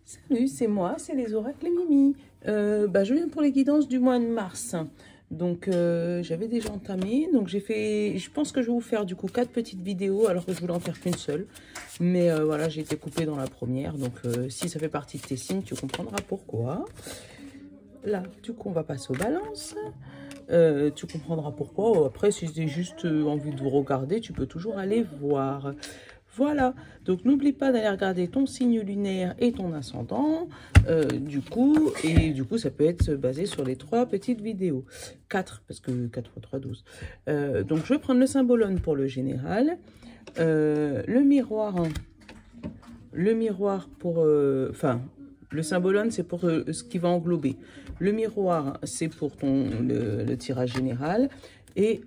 Salut, c'est moi, c'est les oracles et Mimi. Je viens pour les guidances du mois de mars. Donc, j'avais déjà entamé. Donc, je pense que je vais vous faire du coup 4 petites vidéos alors que je voulais en faire qu'une seule. Mais voilà, j'ai été coupée dans la première. Donc, si ça fait partie de tes signes, tu comprendras pourquoi. Là, du coup, on va passer aux balances. Tu comprendras pourquoi. Après, si j'ai juste envie de vous regarder, tu peux toujours aller voir. Voilà, donc n'oublie pas d'aller regarder ton signe lunaire et ton ascendant, du coup, ça peut être basé sur les 3 petites vidéos. 4, parce que 4 x 3, 12. Donc je vais prendre le symbolone pour le général, le miroir pour, le symbolone c'est pour ce qui va englober. Le miroir c'est pour le tirage général. Et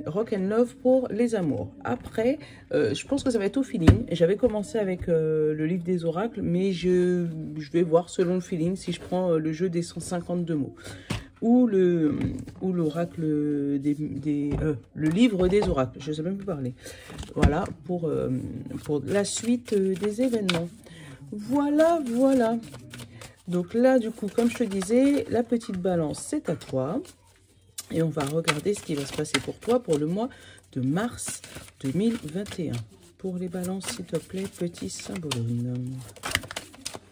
Rock and Love pour les amours. Après, je pense que ça va être au feeling. J'avais commencé avec le livre des oracles, mais je vais voir selon le feeling si je prends le jeu des 152 mots. Ou l'oracle le livre des oracles. Je ne sais même plus parler. Voilà, pour la suite des événements. Voilà, voilà. Donc là, du coup, comme je te disais, la petite balance, c'est à toi. Et on va regarder ce qui va se passer pour toi pour le mois de mars 2021. Pour les balances, s'il te plaît, petit symbolone.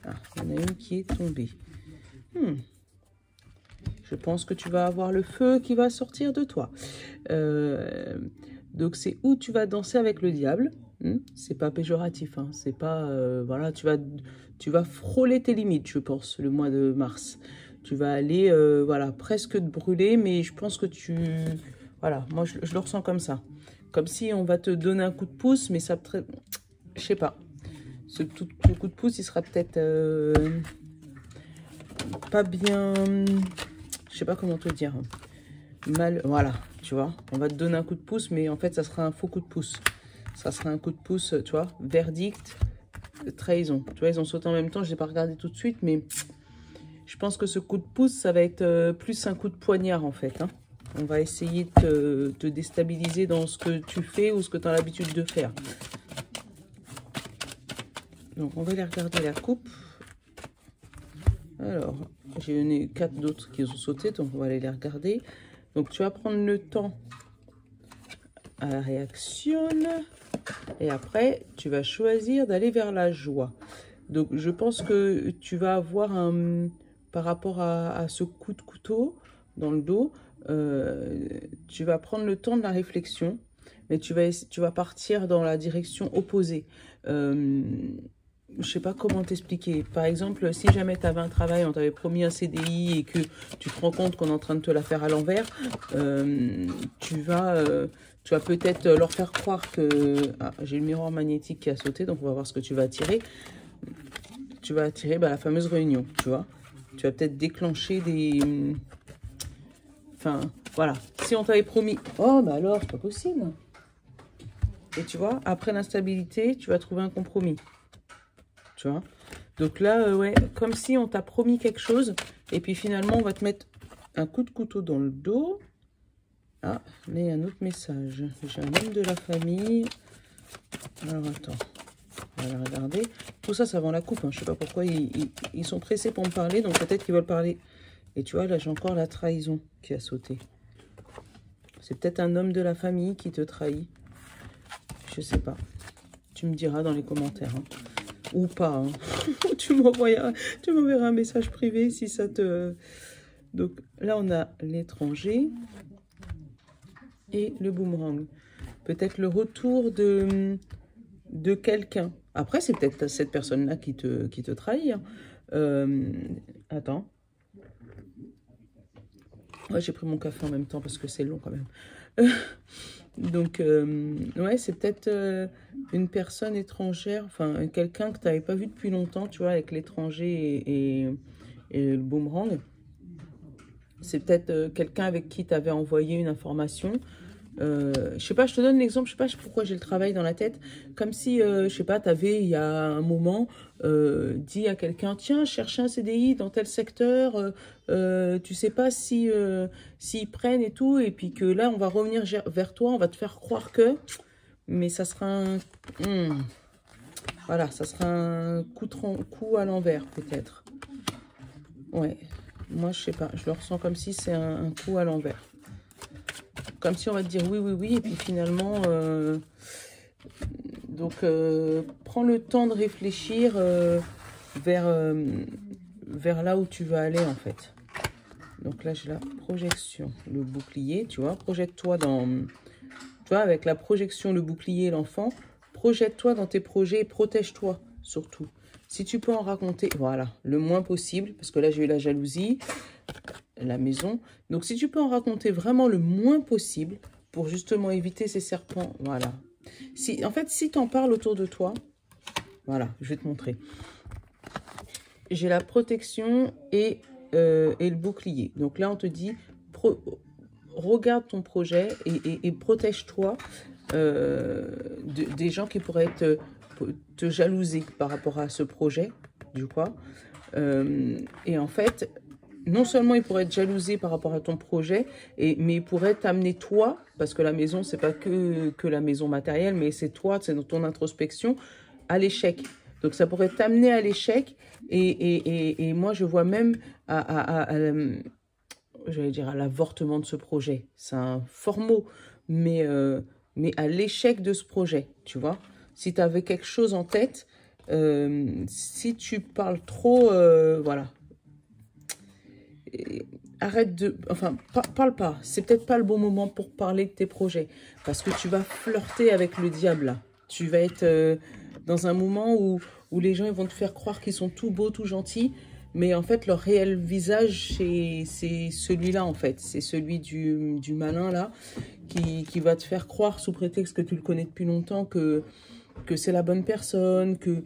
Ah, il y en a une qui est tombée. Je pense que tu vas avoir le feu qui va sortir de toi. Donc, c'est où tu vas danser avec le diable. C'est pas péjoratif. Hein. C'est pas... voilà, tu vas frôler tes limites, je pense, le mois de mars. Tu vas aller, voilà, presque te brûler, mais je pense que voilà, moi, je le ressens comme ça. Comme si on va te donner un coup de pouce, mais ça... Je sais pas. Ce coup de pouce, il sera peut-être pas bien... Je sais pas comment te dire. Mal... Voilà, tu vois. On va te donner un coup de pouce, mais en fait, ça sera un faux coup de pouce. Ça sera un coup de pouce, tu vois. Verdict, trahison. Tu vois, ils ont sauté en même temps. Je n'ai pas regardé tout de suite, mais... Je pense que ce coup de pouce, ça va être plus un coup de poignard, en fait. Hein. On va essayer de te déstabiliser dans ce que tu fais ou ce que tu as l'habitude de faire. Donc, on va aller regarder la coupe. Alors, j'ai eu 4 d'autres qui ont sauté, donc on va aller les regarder. Donc, tu vas prendre le temps à la réaction. Et après, tu vas choisir d'aller vers la joie. Donc, je pense que tu vas avoir un... Par rapport à ce coup de couteau dans le dos, tu vas prendre le temps de la réflexion, mais tu vas partir dans la direction opposée. Je sais pas comment t'expliquer. Par exemple, si jamais tu avais un travail, on t'avait promis un CDI et que tu te rends compte qu'on est en train de te la faire à l'envers, tu vas peut-être leur faire croire que... Ah, j'ai le miroir magnétique qui a sauté, donc on va voir ce que tu vas attirer. Tu vas attirer la fameuse réunion, tu vois. Tu vas peut-être déclencher des... Enfin, voilà. Si on t'avait promis... Oh, bah alors, c'est pas possible. Et tu vois, après l'instabilité, tu vas trouver un compromis. Tu vois. Donc là, ouais, comme si on t'a promis quelque chose. Et puis finalement, on va te mettre un coup de couteau dans le dos. Ah, là, il y a un autre message. J'ai un homme de la famille. Alors, attends. On va regarder. Tout ça, ça vend la coupe. Hein. Je sais pas pourquoi ils sont pressés pour me parler. Donc peut-être qu'ils veulent parler. Et tu vois, là, j'ai encore la trahison qui a sauté. C'est peut-être un homme de la famille qui te trahit. Je sais pas. Tu me diras dans les commentaires. Hein. Ou pas. Hein. Tu m'enverras un message privé si ça te... Donc là, on a l'étranger et le boomerang. Peut-être le retour de quelqu'un. Après, c'est peut-être cette personne-là qui te trahit. Hein. Attends. Ouais, j'ai pris mon café en même temps parce que c'est long quand même. Donc, ouais, c'est peut-être une personne étrangère, enfin, quelqu'un que tu n'avais pas vu depuis longtemps, tu vois, avec l'étranger et le boomerang. C'est peut-être quelqu'un avec qui tu avais envoyé une information. Je sais pas, je te donne l'exemple, je sais pas pourquoi j'ai le travail dans la tête, comme si, je sais pas, tu avais il y a un moment dit à quelqu'un, tiens, cherche un CDI dans tel secteur, tu sais pas si s'ils prennent et tout, et puis que là, on va revenir vers toi, on va te faire croire que, mais ça sera un... Voilà, ça sera un coup à l'envers, peut-être. Ouais, moi, je sais pas. Je le ressens comme si c'est un coup à l'envers. Comme si on va te dire oui, oui, oui. Et puis finalement... donc, prends le temps de réfléchir vers là où tu vas aller, en fait. Donc là, j'ai la projection, le bouclier, tu vois. Projette-toi dans... Tu vois, avec la projection, le bouclier et l'enfant, projette-toi dans tes projets et protège-toi, surtout. Si tu peux en raconter, voilà, le moins possible, parce que là, j'ai eu la jalousie, la maison. Donc, si tu peux en raconter vraiment le moins possible, pour justement éviter ces serpents, voilà. Si, en fait, si tu en parles autour de toi, voilà, je vais te montrer. J'ai la protection et le bouclier. Donc là, on te dit, regarde ton projet et protège-toi des gens qui pourraient te jalouser par rapport à ce projet, du coup. Et en fait, non seulement ils pourraient être jalousés par rapport à ton projet, mais ils pourraient t'amener toi, parce que la maison, c'est pas que la maison matérielle, mais c'est toi, c'est dans ton introspection, à l'échec. Donc ça pourrait t'amener à l'échec, et moi je vois même j'allais dire à l'avortement de ce projet. C'est un fort mot, mais à l'échec de ce projet, tu vois. Si tu avais quelque chose en tête, si tu parles trop, voilà. Arrête de... Enfin, parle pas. C'est peut-être pas le bon moment pour parler de tes projets. Parce que tu vas flirter avec le diable, là. Tu vas être dans un moment où les gens ils vont te faire croire qu'ils sont tout beaux, tout gentils. Mais en fait, leur réel visage, c'est celui-là, en fait. C'est celui du malin, là, qui va te faire croire, sous prétexte que tu le connais depuis longtemps, que c'est la bonne personne, que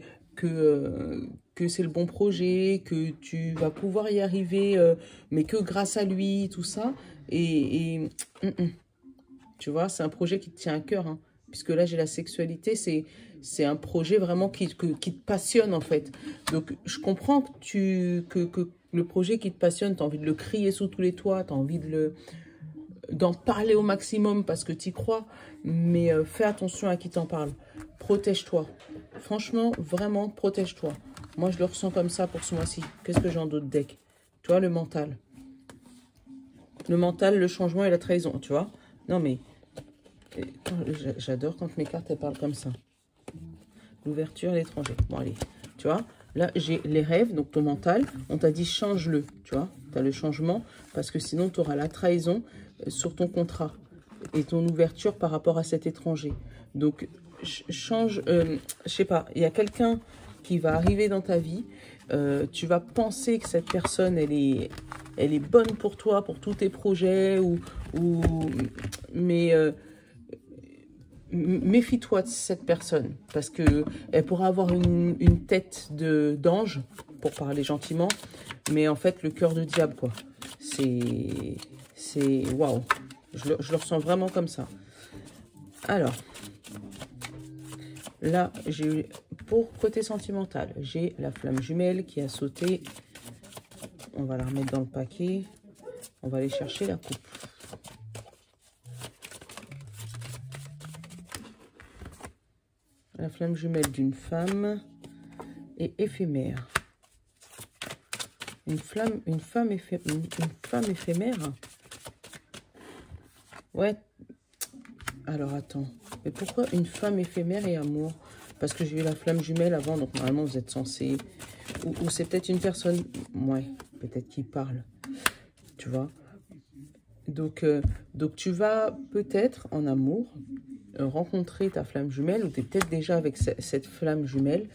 c'est le bon projet, que tu vas pouvoir y arriver, mais que grâce à lui, tout ça. Tu vois, c'est un projet qui te tient à cœur, hein, puisque là, j'ai la sexualité, c'est un projet vraiment qui te passionne, en fait. Donc, je comprends que le projet qui te passionne, tu as envie de le crier sous tous les toits, tu as envie d'en parler au maximum parce que tu y crois, mais fais attention à qui t'en parle. Protège-toi. Franchement, vraiment, protège-toi. Moi, je le ressens comme ça pour ce mois-ci. Qu'est-ce que j'ai en d'autres decks? Tu vois, le mental. Le mental, le changement et la trahison, tu vois. Non, mais j'adore quand mes cartes, elles parlent comme ça. L'ouverture à l'étranger. Bon, allez, tu vois. Là, j'ai les rêves, donc ton mental. On t'a dit change-le, tu vois. Tu as le changement parce que sinon, tu auras la trahison sur ton contrat et ton ouverture par rapport à cet étranger. Donc, change, je sais pas, il y a quelqu'un qui va arriver dans ta vie, tu vas penser que cette personne, elle est bonne pour toi, pour tous tes projets, mais méfie-toi de cette personne, parce que elle pourra avoir une tête d'ange, pour parler gentiment, mais en fait, le cœur de diable, quoi. C'est waouh. Je le ressens vraiment comme ça. Alors, là, j'ai eu, pour côté sentimental, j'ai la flamme jumelle qui a sauté. On va la remettre dans le paquet. On va aller chercher la coupe. La flamme jumelle d'une femme est éphémère. Une femme éphémère. Ouais. Alors, attends. Mais pourquoi une femme éphémère et amour? Parce que j'ai eu la flamme jumelle avant, donc normalement, vous êtes censé... Ou c'est peut-être une personne... Ouais, peut-être qui parle. Tu vois? Donc tu vas peut-être, en amour, rencontrer ta flamme jumelle, ou tu es peut-être déjà avec cette flamme jumelle.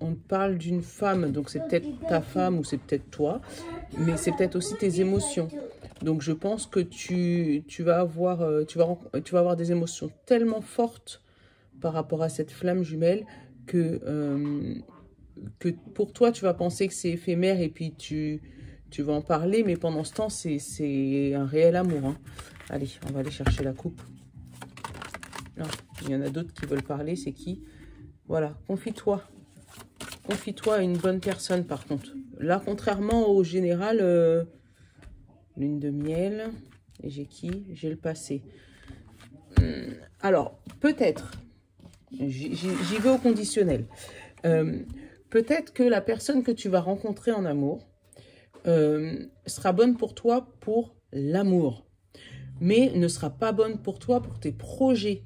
On te parle d'une femme, donc c'est peut-être ta femme ou c'est peut-être toi, mais c'est peut-être aussi tes émotions. Donc je pense que tu vas avoir des émotions tellement fortes par rapport à cette flamme jumelle que pour toi tu vas penser que c'est éphémère et puis tu vas en parler, mais pendant ce temps c'est un réel amour, hein. Allez, on va aller chercher la coupe. Non, il y en a d'autres qui veulent parler, c'est qui? Voilà, confie-toi. Confie-toi à une bonne personne, par contre. Là, contrairement au général, lune de miel, et j'ai qui? J'ai le passé. Alors, peut-être, J'y vais au conditionnel. Peut-être que la personne que tu vas rencontrer en amour sera bonne pour toi pour l'amour, mais ne sera pas bonne pour toi pour tes projets.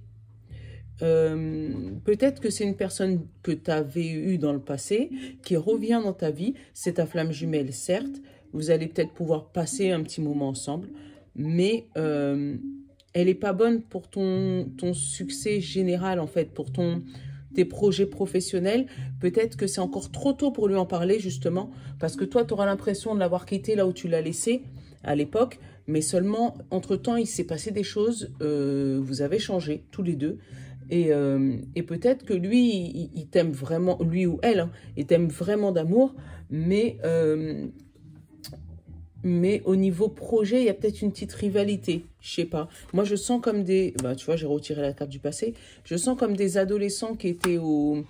Peut-être que c'est une personne que tu avais eue dans le passé, qui revient dans ta vie. C'est ta flamme jumelle, certes. Vous allez peut-être pouvoir passer un petit moment ensemble, mais elle n'est pas bonne pour ton succès général, en fait, pour tes projets professionnels. Peut-être que c'est encore trop tôt pour lui en parler, justement, parce que toi, tu auras l'impression de l'avoir quitté là où tu l'as laissé à l'époque, mais seulement, entre-temps, il s'est passé des choses, vous avez changé, tous les deux. Et peut-être que lui, il t'aime vraiment, lui ou elle, hein, il t'aime vraiment d'amour, mais au niveau projet, il y a peut-être une petite rivalité, je sais pas. Moi, je sens comme des, bah, tu vois, j'ai retiré la carte du passé, je sens comme des adolescents qui étaient au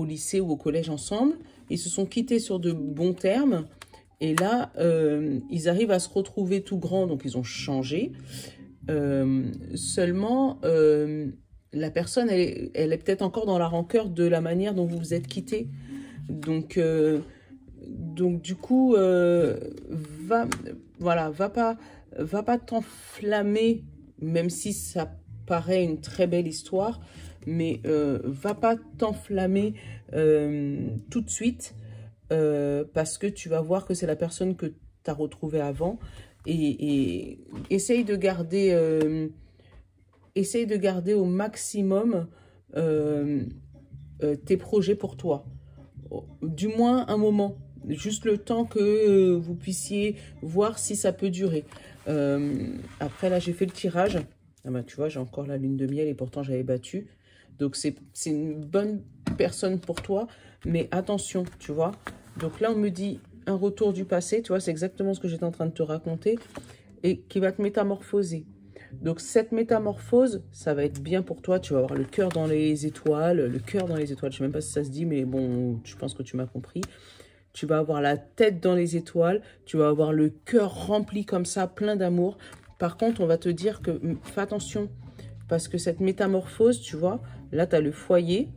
lycée ou au collège ensemble, ils se sont quittés sur de bons termes, et là, ils arrivent à se retrouver tout grands, donc ils ont changé. Seulement... la personne, elle est peut-être encore dans la rancœur de la manière dont vous vous êtes quittés. Donc du coup, va pas t'enflammer, même si ça paraît une très belle histoire, mais va pas t'enflammer tout de suite, parce que tu vas voir que c'est la personne que tu as retrouvée avant, et essaye de garder... essaye de garder au maximum tes projets pour toi. Du moins un moment. Juste le temps que vous puissiez voir si ça peut durer. Après, là, j'ai fait le tirage. Ah bah, tu vois, j'ai encore la lune de miel et pourtant j'avais battu. Donc, c'est une bonne personne pour toi. Mais attention, tu vois. Donc là, on me dit un retour du passé. Tu vois, c'est exactement ce que j'étais en train de te raconter. Et qui va te métamorphoser. Donc, cette métamorphose, ça va être bien pour toi. Tu vas avoir le cœur dans les étoiles. Le cœur dans les étoiles, je ne sais même pas si ça se dit, mais bon, je pense que tu m'as compris. Tu vas avoir la tête dans les étoiles. Tu vas avoir le cœur rempli comme ça, plein d'amour. Par contre, on va te dire que fais attention. Parce que cette métamorphose, tu vois, là, tu as le foyer.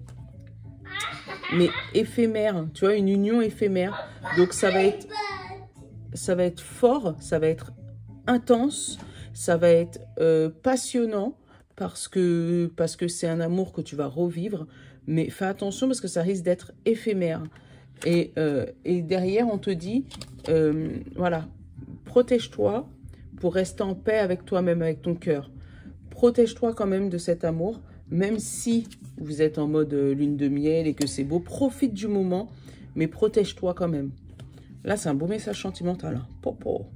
Mais éphémère. Tu vois, une union éphémère. Donc, ça va être fort. Ça va être intense. Ça va être passionnant parce que c'est un amour que tu vas revivre. Mais fais attention parce que ça risque d'être éphémère. Et derrière, on te dit, voilà, protège-toi pour rester en paix avec toi-même, avec ton cœur. Protège-toi quand même de cet amour, même si vous êtes en mode lune de miel et que c'est beau. Profite du moment, mais protège-toi quand même. Là, c'est un beau message sentimental. Hein. Popo.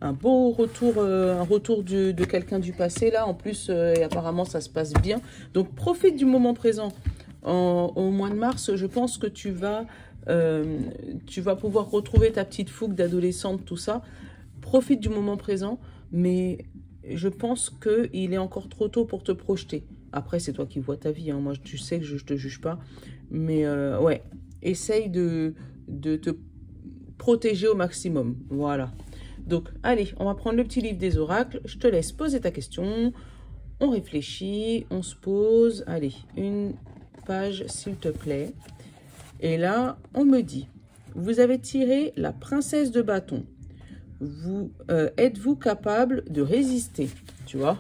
Un beau retour, un retour de quelqu'un du passé, là. En plus, et apparemment, ça se passe bien. Donc, profite du moment présent. Au mois de mars, je pense que tu vas pouvoir retrouver ta petite fougue d'adolescente, tout ça. Profite du moment présent, mais je pense qu'il est encore trop tôt pour te projeter. Après, c'est toi qui vois ta vie. Hein. Moi, tu sais que je ne te juge pas. Mais ouais, essaye de te protéger au maximum. Voilà. Donc, allez, on va prendre le petit livre des oracles. Je te laisse poser ta question. On réfléchit, on se pose. Allez, une page, s'il te plaît. Et là, on me dit, vous avez tiré la princesse de bâton. Êtes-vous capable de résister? Tu vois?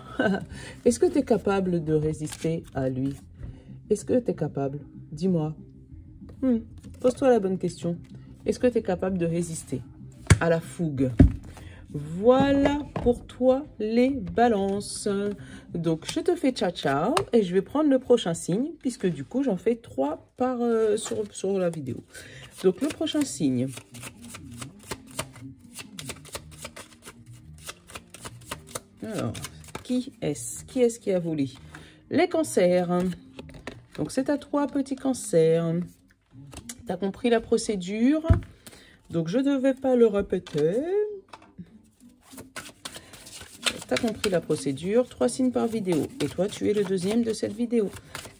Est-ce que tu es capable de résister à lui? Est-ce que tu es capable? Dis-moi. Pose-toi la bonne question. Est-ce que tu es capable de résister à la fougue? Voilà pour toi les balances. Donc, je te fais ciao et je vais prendre le prochain signe puisque du coup, j'en fais 3 par sur la vidéo. Donc, le prochain signe. Alors, qui est-ce qui a volé? Les cancers. Donc, c'est à toi, petit cancer. Tu as compris la procédure. Donc, je ne vais pas le répéter. Tu as compris la procédure. 3 signes par vidéo. Et toi, tu es le deuxième de cette vidéo.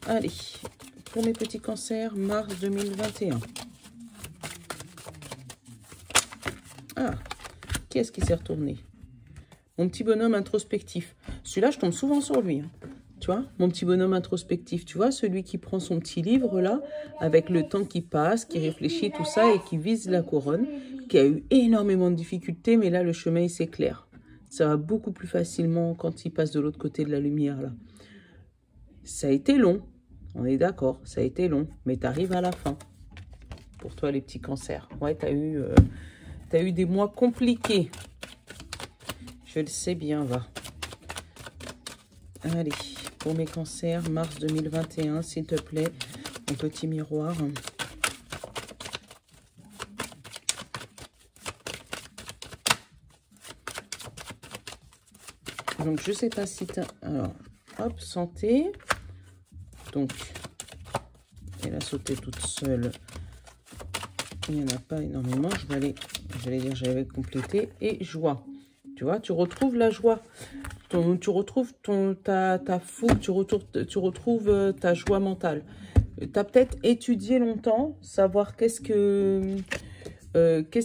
Allez, pour mes petits cancers, mars 2021. Ah, qui est-ce qui s'est retourné? Mon petit bonhomme introspectif. Celui-là, je tombe souvent sur lui. Hein. Tu vois, mon petit bonhomme introspectif, tu vois, celui qui prend son petit livre là, avec le temps qui passe, qui réfléchit, tout ça, et qui vise la couronne, qui a eu énormément de difficultés, mais là, le chemin, il s'éclaire. Ça va beaucoup plus facilement quand il passe de l'autre côté de la lumière, là. Ça a été long, on est d'accord, ça a été long, mais tu arrives à la fin. Pour toi, les petits cancers. Ouais, t'as eu des mois compliqués. Je le sais bien, va. Allez, pour mes cancers, mars 2021, s'il te plaît, mon petit miroir. Donc, je sais pas si tu as... Alors, hop, santé. Donc, elle a sauté toute seule. Il n'y en a pas énormément. J'allais compléter. Et joie. Tu vois, tu retrouves la joie. Tu retrouves ta fougue, tu retrouves ta joie mentale. Tu as peut-être étudié longtemps, savoir qu'est-ce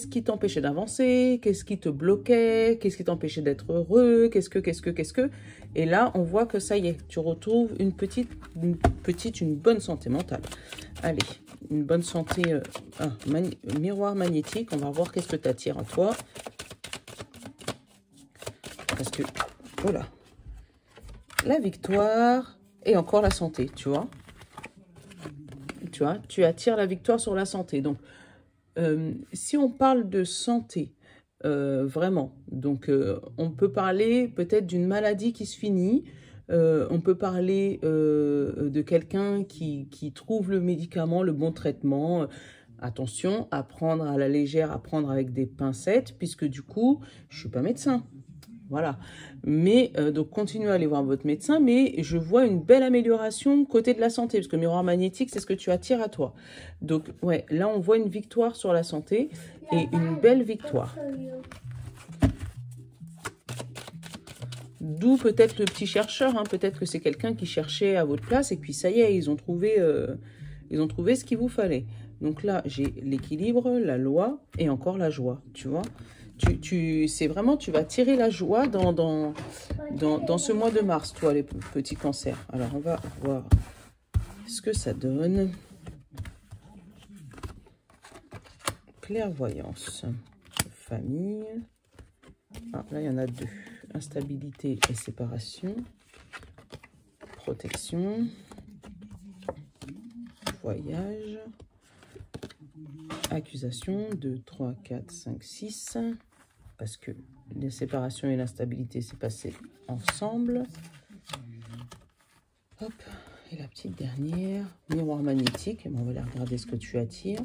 qui t'empêchait d'avancer, qu'est-ce qui te bloquait, qu'est-ce qui t'empêchait d'être heureux, qu'est-ce que. Et là, on voit que ça y est, tu retrouves une bonne santé mentale. Allez, une bonne santé, miroir magnétique. On va voir qu'est-ce que tu attires à toi. Parce que, voilà, la victoire et encore la santé, tu vois. Tu vois, tu attires la victoire sur la santé. Donc, si on parle de santé, vraiment, donc on peut parler peut-être d'une maladie qui se finit, on peut parler de quelqu'un qui trouve le médicament, le bon traitement. Attention, à prendre à la légère, à prendre avec des pincettes, puisque du coup, je ne suis pas médecin. Voilà. Mais, donc, continuez à aller voir votre médecin, mais je vois une belle amélioration côté de la santé, parce que le miroir magnétique, c'est ce que tu attires à toi. Donc, ouais, là, on voit une victoire sur la santé, et une belle victoire. D'où peut-être le petit chercheur, hein, peut-être que c'est quelqu'un qui cherchait à votre place, et puis ça y est, ils ont trouvé ce qu'il vous fallait. Donc là, j'ai l'équilibre, la loi, et encore la joie, tu vois. C'est vraiment, tu vas tirer la joie dans ce mois de mars, toi, les petits cancers. Alors, on va voir ce que ça donne. Clairvoyance. Famille. Ah, là, il y en a deux. Instabilité et séparation. Protection. Voyage. Accusation, 2, 3, 4, 5, 6, parce que les séparations et l'instabilité s'est passé ensemble. Hop, et la petite dernière, miroir magnétique, on va aller regarder ce que tu attires.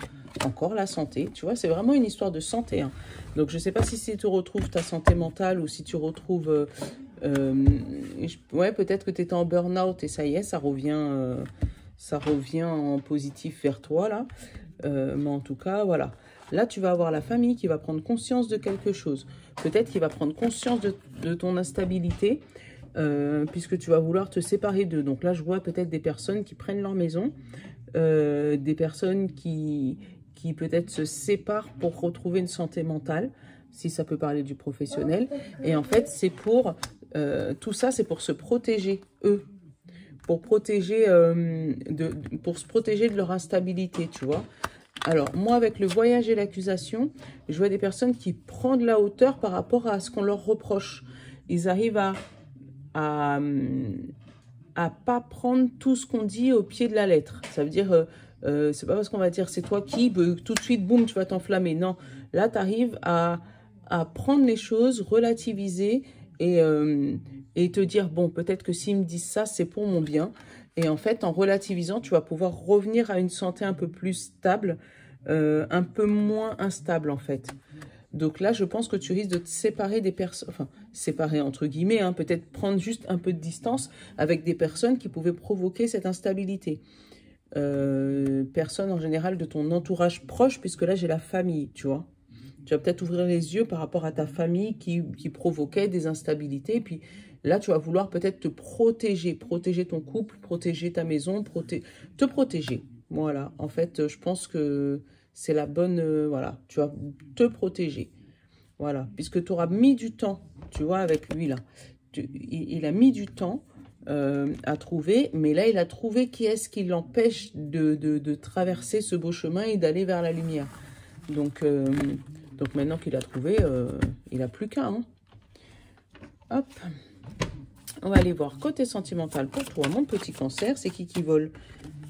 Encore la santé, tu vois, c'est vraiment une histoire de santé. Hein. Donc, je ne sais pas si tu retrouves ta santé mentale ou si tu retrouves... ouais, peut-être que tu étais en burn-out et ça y est, ça revient en positif vers toi, là. Mais en tout cas, voilà. Là, tu vas avoir la famille qui va prendre conscience de quelque chose. Peut-être qu'il va prendre conscience de ton instabilité, puisque tu vas vouloir te séparer d'eux. Donc là, je vois peut-être des personnes qui prennent leur maison, des personnes qui peut-être se séparent pour retrouver une santé mentale, si ça peut parler du professionnel. Et en fait, c'est pour... tout ça, c'est pour se protéger, eux. Pour se protéger de leur instabilité, tu vois. Alors, moi, avec le voyage et l'accusation, je vois des personnes qui prennent de la hauteur par rapport à ce qu'on leur reproche. Ils arrivent à pas prendre tout ce qu'on dit au pied de la lettre. Ça veut dire, c'est pas parce qu'on va dire c'est toi qui, tout de suite, boum, tu vas t'enflammer. Non, là, tu arrives à prendre les choses, relativiser et te dire, bon, peut-être que s'ils me disent ça, c'est pour mon bien. Et en fait, en relativisant, tu vas pouvoir revenir à une santé un peu plus stable, un peu moins instable, en fait. Donc là, je pense que tu risques de te séparer des personnes, enfin, séparer entre guillemets, hein, peut-être prendre juste un peu de distance avec des personnes qui pouvaient provoquer cette instabilité. Personnes en général de ton entourage proche, puisque là, j'ai la famille, tu vois. Tu vas peut-être ouvrir les yeux par rapport à ta famille qui provoquait des instabilités. Et puis là, tu vas vouloir peut-être te protéger. Protéger ton couple, protéger ta maison, te protéger. Voilà, en fait, je pense que c'est la bonne... voilà, tu vas te protéger. Voilà, puisque tu auras mis du temps, tu vois, avec lui là. Il a mis du temps à trouver. Mais là, il a trouvé qui est-ce qui l'empêche de traverser ce beau chemin et d'aller vers la lumière. Donc maintenant qu'il a trouvé, il n'a plus qu'à. Hein. Hop. On va aller voir côté sentimental pour toi, mon petit cancer. C'est qui vole?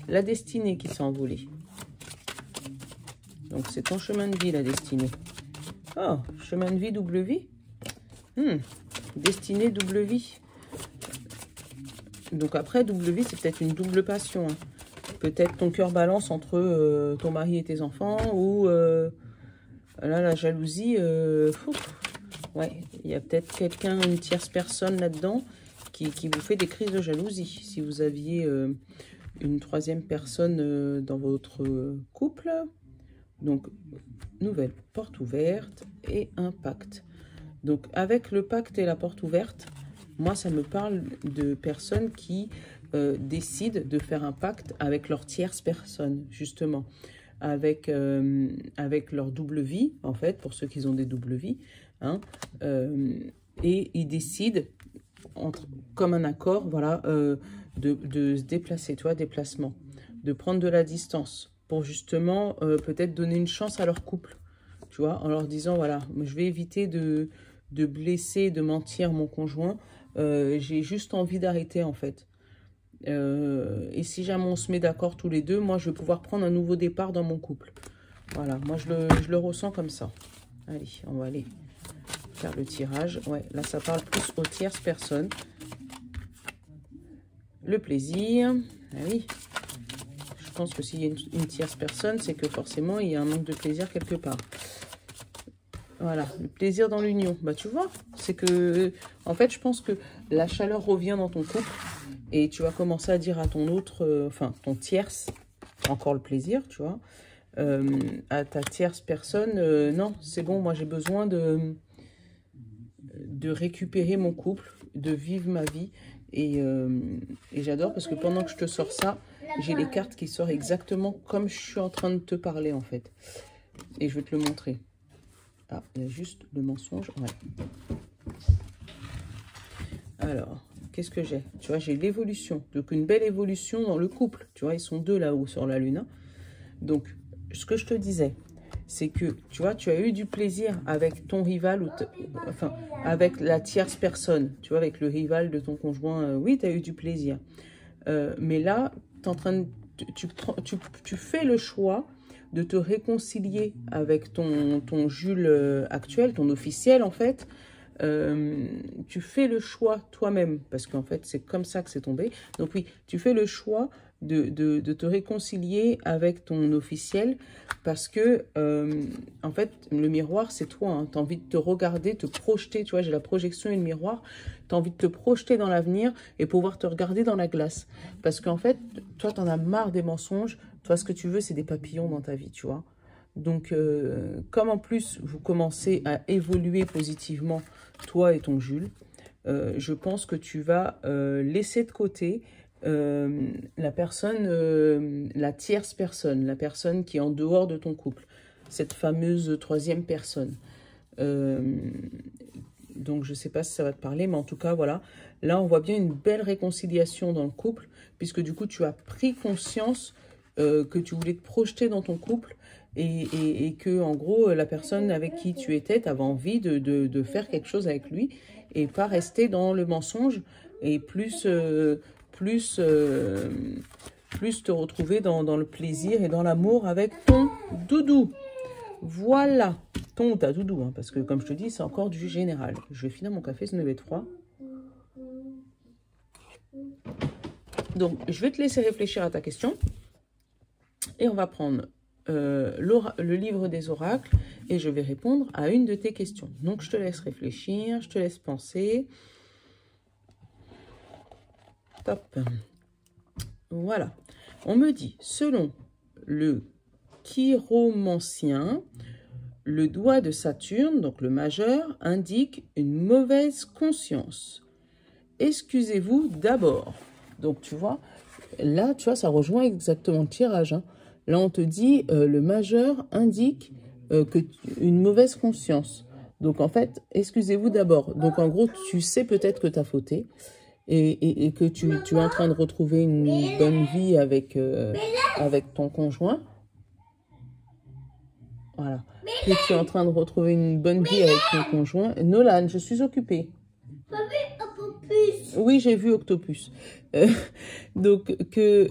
La destinée qui s'est envolée. Donc, c'est ton chemin de vie, la destinée. Oh, chemin de vie, double vie. Destinée, double vie. Donc, après, double vie, c'est peut-être une double passion. Hein. Peut-être ton cœur balance entre ton mari et tes enfants. Ou, là, la jalousie. Ouais, il y a peut-être quelqu'un, une tierce personne là-dedans qui vous fait des crises de jalousie. Si vous aviez une troisième personne dans votre couple... Donc, nouvelle porte ouverte et un pacte. Donc, avec le pacte et la porte ouverte, moi, ça me parle de personnes qui décident de faire un pacte avec leur tierce personne, justement. Avec leur double vie, en fait, pour ceux qui ont des doubles vies. Hein, et ils décident, comme un accord, voilà, de se déplacer, tu vois, déplacement. De prendre de la distance. Pour justement peut-être donner une chance à leur couple, tu vois, en leur disant, voilà, je vais éviter de blesser, de mentir mon conjoint, j'ai juste envie d'arrêter, en fait. Et si jamais on se met d'accord tous les deux, moi, je vais pouvoir prendre un nouveau départ dans mon couple. Voilà, moi, je le ressens comme ça. Allez, on va aller faire le tirage. Ouais, là, ça parle plus aux tierces personnes. Le plaisir, ah oui. Je pense que s'il y a une tierce personne, c'est que forcément, il y a un manque de plaisir quelque part. Voilà, le plaisir dans l'union. Bah, tu vois, c'est que... En fait, je pense que la chaleur revient dans ton couple et tu vas commencer à dire à ton autre... Enfin, ton tierce, encore le plaisir, tu vois. À ta tierce personne, non, c'est bon, moi, j'ai besoin de récupérer mon couple, de vivre ma vie. Et j'adore parce que pendant que je te sors ça, j'ai les cartes qui sortent exactement comme je suis en train de te parler, en fait. Et je vais te le montrer. Ah, il y a juste le mensonge. Ouais. Alors, qu'est-ce que j'ai? Tu vois, j'ai l'évolution. Donc, une belle évolution dans le couple. Tu vois, ils sont deux là-haut sur la lune. Hein. Donc, ce que je te disais, c'est que, tu vois, tu as eu du plaisir avec ton rival, ou enfin, avec la tierce personne. Tu vois, avec le rival de ton conjoint. Oui, tu as eu du plaisir. Mais là, tu fais le choix de te réconcilier avec ton Jules actuel, ton officiel en fait. Tu fais le choix toi-même, parce qu'en fait c'est comme ça que c'est tombé. Donc oui, tu fais le choix de te réconcilier avec ton officiel, parce que en fait le miroir c'est toi, hein. Tu as envie de te regarder, te projeter, tu vois, j'ai la projection et le miroir, tu as envie de te projeter dans l'avenir et pouvoir te regarder dans la glace, parce qu'en fait toi tu en as marre des mensonges, toi ce que tu veux c'est des papillons dans ta vie, tu vois. Donc comme en plus vous commencez à évoluer positivement, toi et ton Jules, je pense que tu vas laisser de côté la personne, la tierce personne, la personne qui est en dehors de ton couple, cette fameuse troisième personne. Donc, je ne sais pas si ça va te parler, mais en tout cas, voilà. Là, on voit bien une belle réconciliation dans le couple, puisque du coup, tu as pris conscience que tu voulais te projeter dans ton couple et que, en gros, la personne avec qui tu étais, tu avais envie de faire quelque chose avec lui et pas rester dans le mensonge et plus te retrouver dans le plaisir et dans l'amour avec ton doudou. Voilà, ton ou ta doudou, hein, parce que comme je te dis, c'est encore du général. Je vais finir mon café, c'est 9h03. Donc, je vais te laisser réfléchir à ta question. Et on va prendre le livre des oracles et je vais répondre à une de tes questions. Donc, je te laisse réfléchir, je te laisse penser. Top. Voilà. On me dit, selon le chiromancien, le doigt de Saturne, donc le majeur, indique une mauvaise conscience. Excusez-vous d'abord. Donc, tu vois, là, tu vois, ça rejoint exactement le tirage. Hein. Là, on te dit, le majeur indique une mauvaise conscience. Donc, en fait, excusez-vous d'abord. Donc, en gros, tu sais peut-être que tu as fauté. et que tu es en train de retrouver une bonne vie avec, avec ton conjoint. Voilà. Que tu es en train de retrouver une bonne vie avec ton conjoint. Nolan, je suis occupée. Oui, j'ai vu Octopus. Donc, que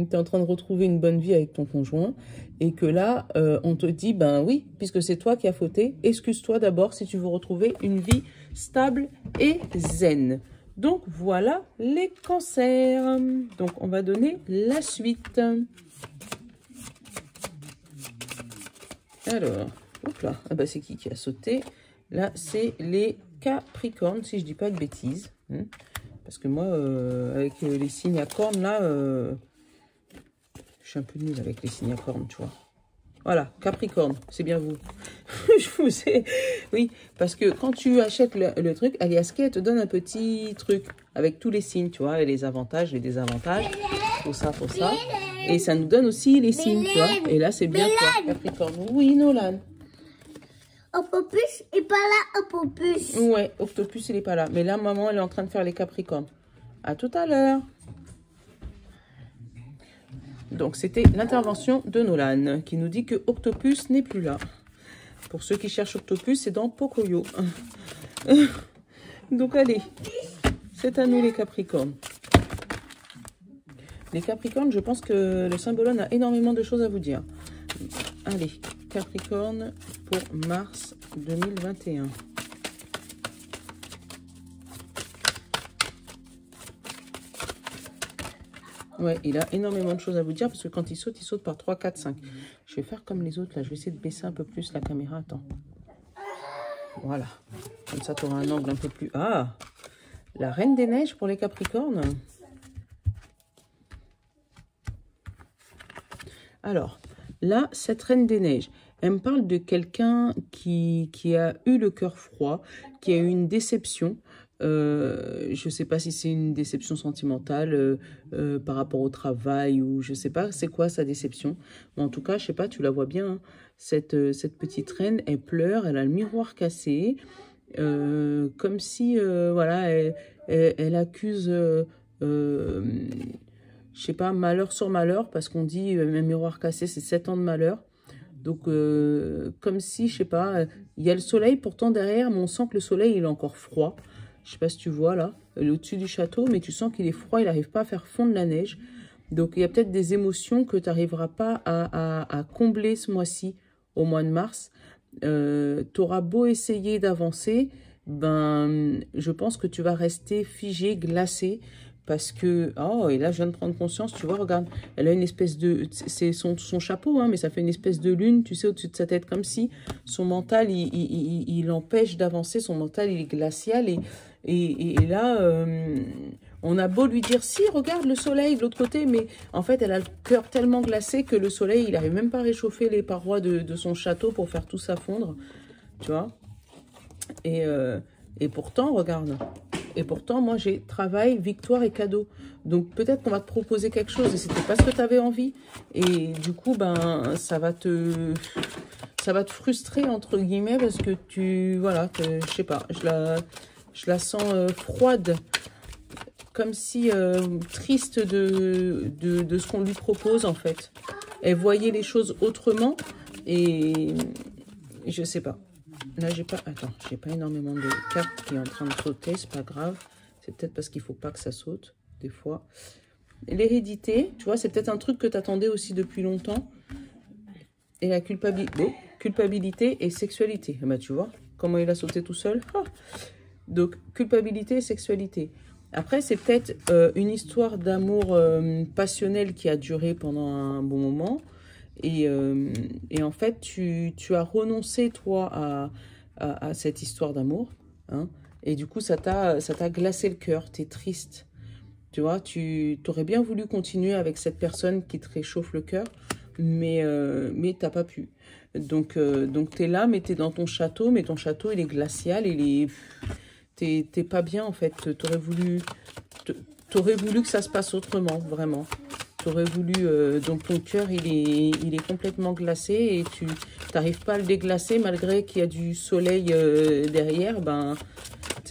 tu es en train de retrouver une bonne vie avec ton conjoint et que là, on te dit, ben oui, puisque c'est toi qui as fauté, excuse-toi d'abord si tu veux retrouver une vie stable et zen. Donc, voilà les cancers. Donc, on va donner la suite. Alors, hop là, ah bah c'est qui a sauté? Là, c'est les Capricornes, si je dis pas de bêtises. Parce que moi, avec les signes à cornes, là, je suis un peu nulle avec les signes à cornes, tu vois. Voilà, Capricorne, c'est bien vous. Je vous ai... Oui, parce que quand tu achètes le truc, Aliaska, elle te donne un petit truc avec tous les signes, tu vois, et les avantages, les désavantages, tout ça, tout ça. Et ça nous donne aussi les signes, tu vois. Et là, c'est bien toi, Capricorne. Oui, Nolan. Octopus est pas là, Octopus. Ouais, Octopus, il est pas là. Mais là, maman, elle est en train de faire les Capricornes. À tout à l'heure. Donc, c'était l'intervention de Nolan qui nous dit que Octopus n'est plus là. Pour ceux qui cherchent Octopus, c'est dans Pocoyo. Donc, allez. C'est à nous, les Capricornes. Les Capricornes, je pense que le Symbolone a énormément de choses à vous dire. Allez, Capricorne pour mars 2021. Ouais, il a énormément de choses à vous dire parce que quand il saute par 3, 4, 5. Je vais faire comme les autres là. Je vais essayer de baisser un peu plus la caméra. Attends. Voilà. Comme ça, tu auras un angle un peu plus... Ah! La Reine des Neiges pour les Capricornes. Alors, là, cette Reine des Neiges, elle me parle de quelqu'un qui a eu le cœur froid, qui a eu une déception. Je ne sais pas si c'est une déception sentimentale par rapport au travail ou je ne sais pas c'est quoi sa déception. Mais en tout cas, je ne sais pas, tu la vois bien. Hein. Cette petite reine, elle pleure, elle a le miroir cassé. Comme si, voilà, elle accuse... je sais pas, malheur sur malheur, parce qu'on dit un miroir cassé, c'est 7 ans de malheur. Donc, comme si, je sais pas, il y a le soleil, pourtant derrière, mais on sent que le soleil, il est encore froid. Je sais pas si tu vois là, il est au-dessus du château, mais tu sens qu'il est froid, il n'arrive pas à faire fondre la neige. Donc, il y a peut-être des émotions que tu n'arriveras pas à combler ce mois-ci, au mois de mars. Tu auras beau essayer d'avancer, ben, je pense que tu vas rester figé, glacé. Parce que, oh, et là, je viens de prendre conscience, tu vois, regarde, elle a une espèce de, c'est son chapeau, hein, mais ça fait une espèce de lune, tu sais, au-dessus de sa tête, comme si son mental, il empêche d'avancer, son mental, il est glacial, et là, on a beau lui dire, si, regarde le soleil de l'autre côté, mais en fait, elle a le cœur tellement glacé que le soleil, il n'arrive même pas à réchauffer les parois de son château pour faire tout ça fondre, tu vois, et pourtant, regarde... Et pourtant, moi, j'ai travail, victoire et cadeau. Donc, peut-être qu'on va te proposer quelque chose et c'était pas ce que tu avais envie. Et du coup, ben, ça va te frustrer, entre guillemets, parce que tu... Voilà, je sais pas, je la sens froide. Comme si triste de ce qu'on lui propose, en fait. Elle voyait les choses autrement et je sais pas. Là, j'ai pas... Attends, j'ai pas énormément de cartes qui est en train de sauter, c'est pas grave. C'est peut-être parce qu'il faut pas que ça saute, des fois. L'hérédité, tu vois, c'est peut-être un truc que tu attendais aussi depuis longtemps. Et la culpabilité et sexualité. Eh ben, tu vois, comment il a sauté tout seul. Ah. Donc, culpabilité et sexualité. Après, c'est peut-être une histoire d'amour passionnel qui a duré pendant un bon moment. Et en fait, tu as renoncé, toi, à cette histoire d'amour. Hein, et du coup, ça t'a glacé le cœur. Tu es triste. Tu vois, tu aurais bien voulu continuer avec cette personne qui te réchauffe le cœur, mais tu n'as pas pu. Donc tu es là, mais tu es dans ton château, mais ton château, il est glacial. T'es pas bien, en fait. T'aurais voulu que ça se passe autrement, vraiment. T'aurais voulu... donc ton cœur, il est complètement glacé et tu n'arrives pas à le déglacer malgré qu'il y a du soleil derrière. Ben,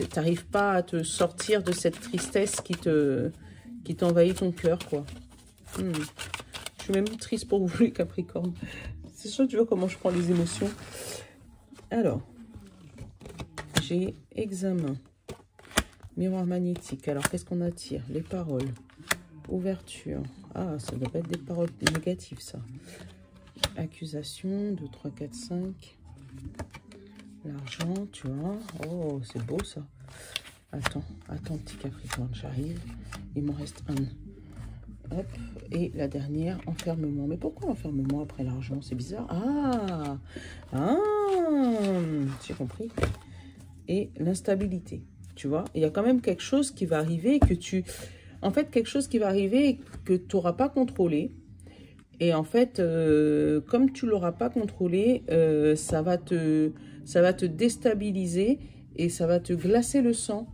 t'arrives pas à te sortir de cette tristesse qui t'envahit ton cœur, quoi. Je suis même triste pour vous, les Capricornes. C'est sûr, tu vois comment je prends les émotions. Alors, j'ai examen, miroir magnétique. Alors, qu'est-ce qu'on attire? Les paroles, ouverture. Ah, ça doit pas être des paroles négatives, ça. Accusation, 2, 3, 4, 5. L'argent, tu vois. Oh, c'est beau, ça. Attends, petit Capricorne, j'arrive. Il m'en reste un. Hop, et la dernière, enfermement. Mais pourquoi enfermement après l'argent? C'est bizarre. Ah, j'ai compris. Et l'instabilité, tu vois. Il y a quand même quelque chose qui va arriver que tu... En fait, quelque chose qui va arriver que tu n'auras pas contrôlé. Et en fait, comme tu ne l'auras pas contrôlé, ça va te déstabiliser et ça va te glacer le sang.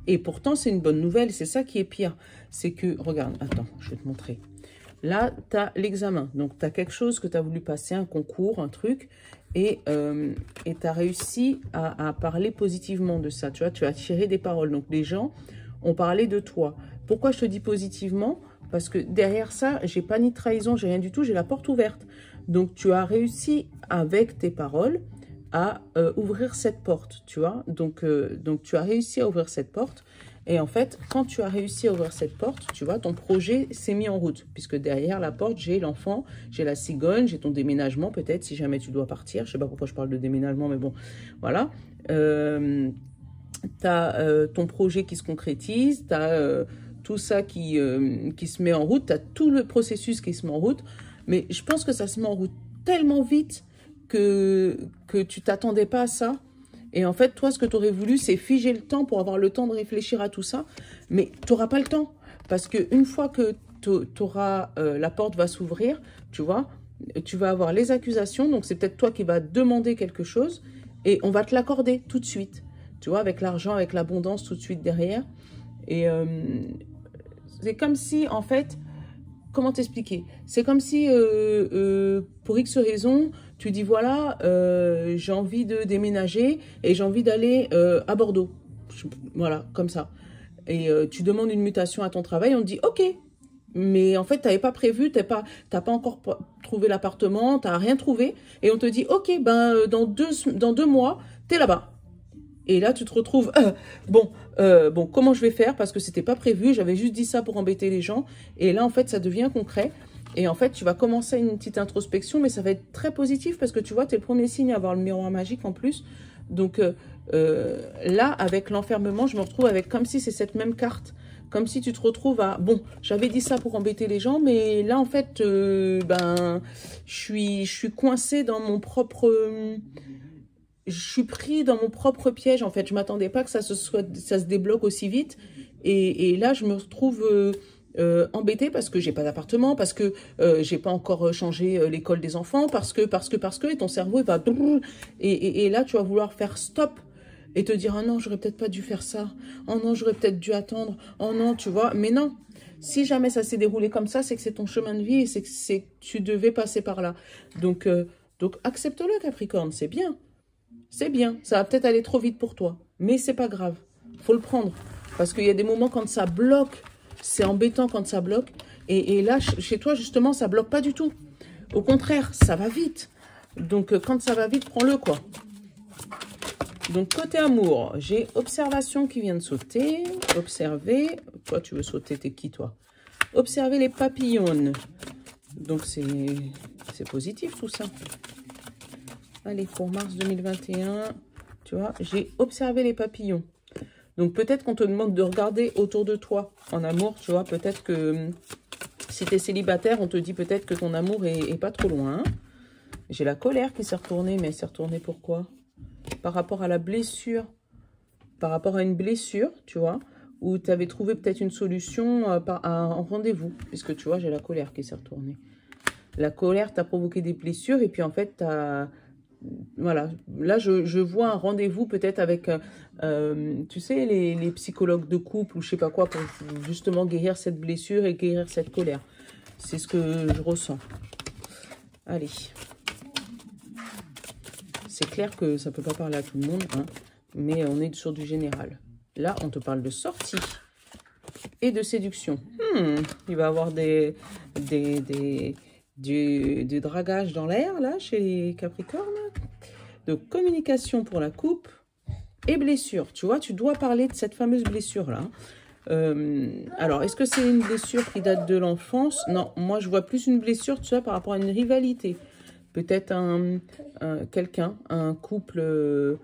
Et pourtant, c'est une bonne nouvelle. C'est ça qui est pire. C'est que, regarde, attends, je vais te montrer. Là, tu as l'examen. Donc, tu as quelque chose que tu as voulu passer, un concours, un truc. Et tu as réussi à parler positivement de ça. Tu vois, tu as tiré des paroles. Donc, les gens ont parlé de toi. Pourquoi je te dis positivement? Parce que derrière ça, j'ai pas ni trahison, j'ai rien du tout. J'ai la porte ouverte. Donc, tu as réussi avec tes paroles à ouvrir cette porte, tu vois. Donc, tu as réussi à ouvrir cette porte. Et en fait, quand tu as réussi à ouvrir cette porte, tu vois, ton projet s'est mis en route. Puisque derrière la porte, j'ai l'enfant, j'ai la cigogne, j'ai ton déménagement, peut-être, si jamais tu dois partir. Je sais pas pourquoi je parle de déménagement, mais bon, voilà. Tu as ton projet qui se concrétise, tu as tout ça qui se met en route, tu as tout le processus qui se met en route. Mais je pense que ça se met en route tellement vite que tu t'attendais pas à ça. Et en fait, toi, ce que tu aurais voulu, c'est figer le temps pour avoir le temps de réfléchir à tout ça. Mais tu n'auras pas le temps. Parce qu'une fois que la porte va s'ouvrir, tu vois, tu vas avoir les accusations. Donc, c'est peut-être toi qui vas demander quelque chose. Et on va te l'accorder tout de suite. Tu vois, avec l'argent, avec l'abondance tout de suite derrière. Et c'est comme si, en fait... Comment t'expliquer? C'est comme si, pour X raison, tu dis, voilà, j'ai envie de déménager et j'ai envie d'aller à Bordeaux. Voilà, comme ça. Et tu demandes une mutation à ton travail, on te dit, OK. Mais en fait, tu n'avais pas prévu, t'as pas encore trouvé l'appartement, tu n'as rien trouvé. Et on te dit, OK, ben, dans deux mois, tu es là-bas. Et là, tu te retrouves, bon, comment je vais faire? Parce que c'était pas prévu, j'avais juste dit ça pour embêter les gens. Et là, en fait, ça devient concret. Et en fait, tu vas commencer une petite introspection, mais ça va être très positif parce que tu vois, tu es le premier signe à avoir le miroir magique en plus. Donc là, avec l'enfermement, je me retrouve avec comme si c'est cette même carte. Comme si tu te retrouves à, bon, j'avais dit ça pour embêter les gens, mais là, en fait, ben, je suis coincée dans mon propre... je suis pris dans mon propre piège, en fait. Je ne m'attendais pas que ça se débloque aussi vite. Et là, je me retrouve embêtée parce que j'ai pas d'appartement, parce que j'ai pas encore changé l'école des enfants, parce que, et ton cerveau, il va... Et là, tu vas vouloir faire stop et te dire, oh non, j'aurais peut-être pas dû faire ça. Oh non, j'aurais peut-être dû attendre. Oh non, tu vois. Mais non. Si jamais ça s'est déroulé comme ça, c'est que c'est ton chemin de vie et c'est que tu devais passer par là. Donc accepte-le, Capricorne, c'est bien. C'est bien, ça va peut-être aller trop vite pour toi, mais c'est pas grave, faut le prendre. Parce qu'il y a des moments quand ça bloque, c'est embêtant quand ça bloque. Et là, chez toi, justement, ça bloque pas du tout. Au contraire, ça va vite. Donc, quand ça va vite, prends-le, quoi. Donc, côté amour, j'ai observation qui vient de sauter. Observer. Toi, tu veux sauter, t'es qui, toi? Observer les papillons. Donc, c'est positif, tout ça. Allez, pour mars 2021, tu vois, j'ai observé les papillons. Donc, peut-être qu'on te demande de regarder autour de toi en amour, tu vois. Peut-être que si tu es célibataire, on te dit peut-être que ton amour est pas trop loin. Hein. J'ai la colère qui s'est retournée, mais elle s'est retournée pourquoi? Par rapport à la blessure. Par rapport à une blessure, tu vois, où tu avais trouvé peut-être une solution en rendez-vous. Puisque, tu vois, j'ai la colère qui s'est retournée. La colère t'a provoqué des blessures et puis, en fait, t'as... Voilà, là je vois un rendez-vous peut-être avec, tu sais, les psychologues de couple ou je sais pas quoi pour justement guérir cette blessure et guérir cette colère. C'est ce que je ressens. Allez. C'est clair que ça peut pas parler à tout le monde, hein. mais on est sur du général. Là, on te parle de sortie et de séduction. Il va y avoir du dragage dans l'air, là, chez les Capricornes. Donc, communication pour la coupe et blessure. Tu vois, tu dois parler de cette fameuse blessure-là. Alors, est-ce que c'est une blessure qui date de l'enfance? Non, moi, je vois plus une blessure, tu vois, par rapport à une rivalité. Peut-être quelqu'un, un couple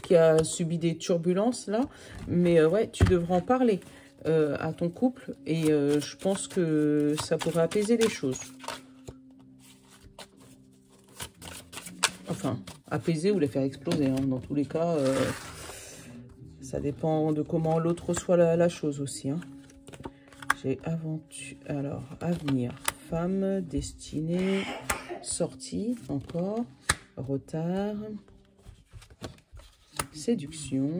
qui a subi des turbulences, là. Mais ouais, tu devras en parler à ton couple. Et je pense que ça pourrait apaiser les choses. Enfin, apaiser ou les faire exploser. Hein. Dans tous les cas, ça dépend de comment l'autre reçoit la chose aussi. Hein. J'ai alors, avenir, femme, destinée, sortie, encore, retard, séduction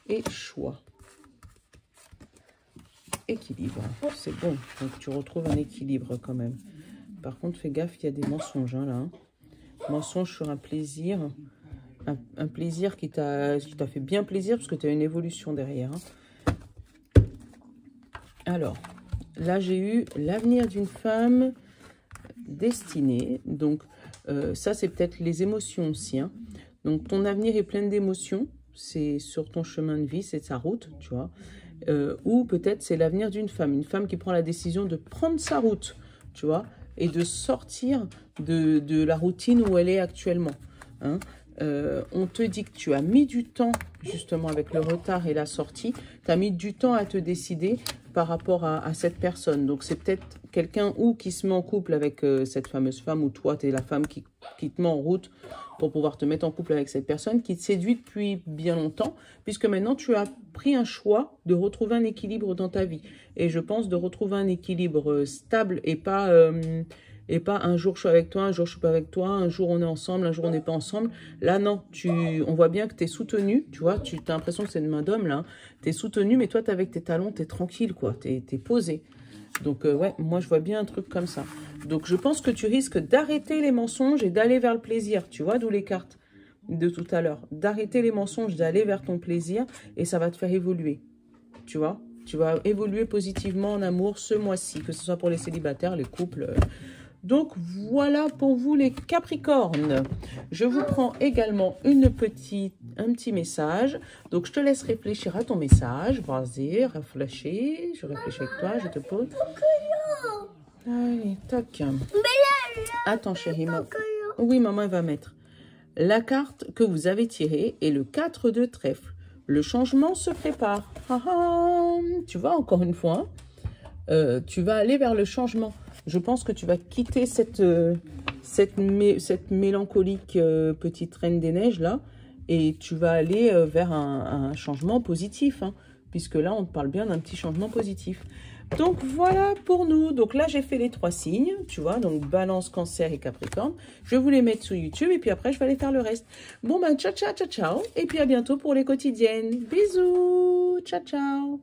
et choix. Équilibre, c'est bon. Donc, tu retrouves un équilibre quand même. Par contre, fais gaffe, il y a des mensonges hein, là. Hein. Mensonge sur un plaisir, un plaisir qui t'a fait bien plaisir parce que tu as une évolution derrière. Hein. Alors, là j'ai eu l'avenir d'une femme destinée. Donc, ça c'est peut-être les émotions aussi. Hein. Donc, ton avenir est plein d'émotions. C'est sur ton chemin de vie, c'est sa route, tu vois. Ou peut-être c'est l'avenir d'une femme. Une femme qui prend la décision de prendre sa route, tu vois. Et de sortir de la routine où elle est actuellement. Hein. On te dit que tu as mis du temps, justement, avec le retard et la sortie, tu as mis du temps à te décider par rapport à cette personne. Donc, c'est peut-être quelqu'un ou qui se met en couple avec cette fameuse femme, ou toi, tu es la femme qui te met en route pour pouvoir te mettre en couple avec cette personne qui te séduit depuis bien longtemps, puisque maintenant, tu as pris un choix de retrouver un équilibre dans ta vie. Et je pense de retrouver un équilibre stable et pas un jour je suis avec toi, un jour je suis pas avec toi, un jour on est ensemble, un jour on n'est pas ensemble. Là, non, on voit bien que tu es soutenu, tu vois, tu as l'impression que c'est une main d'homme, là. Hein. Tu es soutenu, mais toi, tu avec tes talons, tu es tranquille, quoi, tu es posé. Donc, ouais, moi, je vois bien un truc comme ça. Donc, je pense que tu risques d'arrêter les mensonges et d'aller vers le plaisir, tu vois, d'où les cartes de tout à l'heure. D'arrêter les mensonges, d'aller vers ton plaisir, et ça va te faire évoluer, tu vois. Tu vas évoluer positivement en amour ce mois-ci, que ce soit pour les célibataires, les couples. Donc, voilà pour vous les Capricornes. Je vous prends également un petit message. Donc, je te laisse réfléchir à ton message. Vas-y, réfléchis. Je réfléchis avec toi, je te pose. Allez, tac. Attends, chérie. Oui, maman, elle va mettre. La carte que vous avez tirée est le 4 de trèfle. Le changement se prépare. Ah, ah. Tu vois, encore une fois, tu vas aller vers le changement. Je pense que tu vas quitter cette mélancolique petite reine des neiges, là, et tu vas aller vers un changement positif, hein, puisque là, on te parle bien d'un petit changement positif. Donc, voilà pour nous. Donc là, j'ai fait les 3 signes, tu vois, donc Balance, Cancer et Capricorne. Je vais vous les mettre sur YouTube, et puis après, je vais aller faire le reste. Bon, ben, ciao, ciao, ciao, ciao, et puis à bientôt pour les quotidiennes. Bisous, ciao, ciao.